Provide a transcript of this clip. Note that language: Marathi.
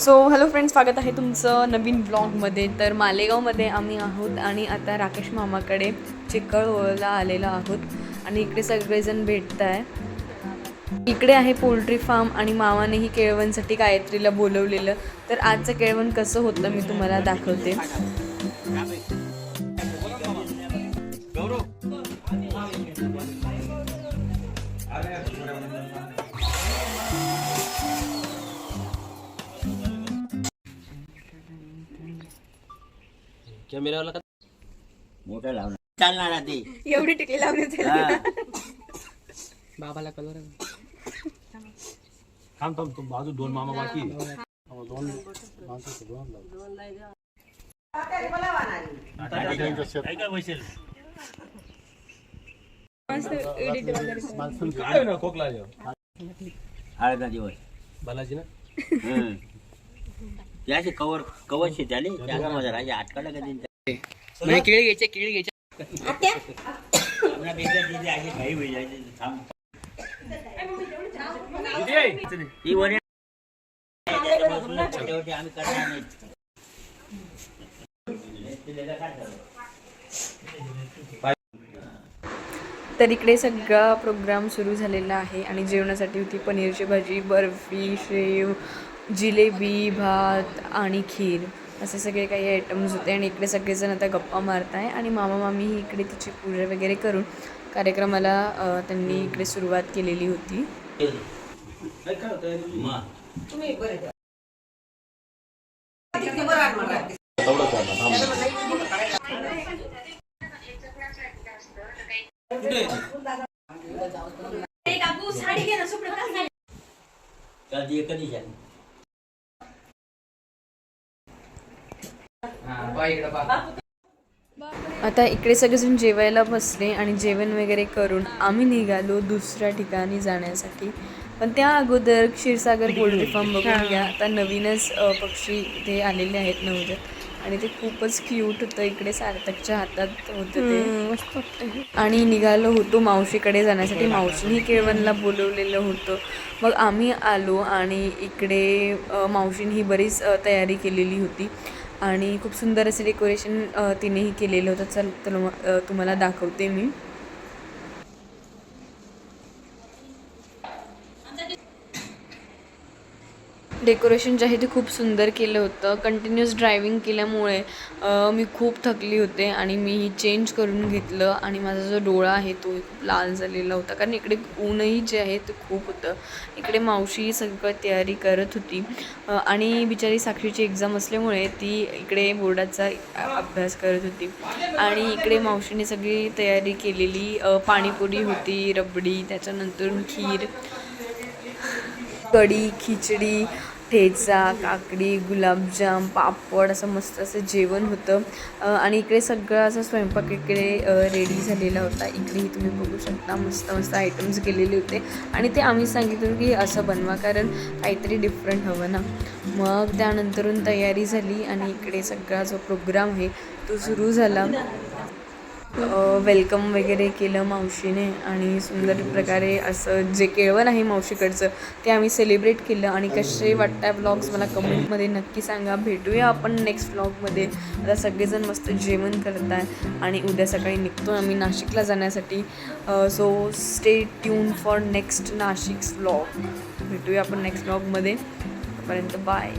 सो हॅलो फ्रेंड्स, स्वागत आहे तुमचं नवीन ब्लॉगमध्ये. तर मालेगावमध्ये आम्ही आहोत आणि आता राकेश मामाकडे चिकळवळला आलेलो आहोत आणि इकडे सगळेजण भेटत आहे. इकडे आहे पोल्ट्री फार्म आणि मामानेही केळवणसाठी गायत्रीला बोलवलेलं. तर आजचं केळवण कसं होतं मी तुम्हाला दाखवते. कॅमेराला का मोठं लावणार चालणार आधी एवढी टिकली लावली बाबाला कलर थांब थांब तू बाजू दोन मामा बाकी दोन माणसं दोन काय ना खोकला हळदा दिवस बालाजी ना त्याचे कवर कवर शे त्याने त्या माझा राजा आटकाडा का दिन म्हणजे केळी घ्यायचे आपला बेटा दिदी आहे काही होईल आहे थांब ती वरे आम्ही करणार नाही तर इकडे सगळा प्रोग्राम सुरू झालेला आहे आणि जेवणासाठी होती पनीरची भाजी, बर्फी, शेव, जिलेबी, भात आणि खीर असे सगळे काही आयटम्स होते. आणि इकडे सगळेजण आता गप्पा मारत आहे आणि मामा मामी ही इकडे तिची पूजा वगैरे करून कार्यक्रमाला त्यांनी इकडे सुरुवात केलेली होती. आता इकडे सगळेजण जेवायला बसले आणि जेवण वगैरे करून आम्ही निघालो दुसऱ्या ठिकाणी जाण्यासाठी. पण त्या अगोदर क्षीरसागर पोल्ट्री फार्म बघून घ्या. आता नवीनच पक्षी इथे आलेले आहेत नवजात आणि ते खूपच क्यूट होतं. इकडे सार्थकच्या हातात होतं ते मस्त. आणि निघालो होतो मावशीकडे जाण्यासाठी. मावशीने केळवणला बोलवलेलं होतं. मग आम्ही आलो आणि इकडे मावशीने ही बरीच तयारी केलेली होती आणि खूप सुंदर असे डेकोरेशन तिनेही केलेलं होतं. चल तुम्हाला दाखवते मी. डेकोरेशन जे आहे ते खूप सुंदर केलं होतं. कंटिन्युअस ड्रायव्हिंग केल्यामुळे मी खूप थकली होते आणि मी चेंज करून घेतलं आणि माझा जो डोळा आहे तो खूप लाल झालेला होता कारण इकडे ऊनही जे आहे ते खूप होतं. इकडे मावशी सगळं तयारी करत होती आणि बिचारी साक्षीची एक्झाम असल्यामुळे ती इकडे बोर्डाचा अभ्यास करत होती. आणि इकडे मावशीने सगळी तयारी केलेली. पाणीपुरी होती, रबडी, त्याच्यानंतर खीर, कढी, खिचडी, ठेचा, काकडी, गुलाबजाम, पापड असं मस्त असं जेवण होतं. आणि इकडे सगळं असं स्वयंपाक इकडे रेडी झालेला होता. इकडेही तुम्ही बघू शकता मस्त मस्त आयटम्स केलेले होते आणि ते आम्ही सांगितलं की असं बनवा कारण काहीतरी डिफरंट हवं ना. मग त्यानंतरून तयारी झाली आणि इकडे सगळा जो प्रोग्राम आहे तो सुरू झाला. वेलकम वगैरे केलं मावशीने आणि सुंदर प्रकारे असं जे केळवण आहे मावशीकडचं ते आम्ही सेलिब्रेट केलं. आणि कसे वाटतात व्लॉग्स मला कमेंटमध्ये नक्की सांगा. भेटूया आपण नेक्स्ट व्लॉगमध्ये. आता सगळेजण मस्त जेवण करत आहे आणि उद्या सकाळी निघतो आम्ही नाशिकला जाण्यासाठी. So stay tuned for next Nashik's vlog. भेटूया आपण नेक्स्ट व्लॉगमध्ये. तोपर्यंत बाय.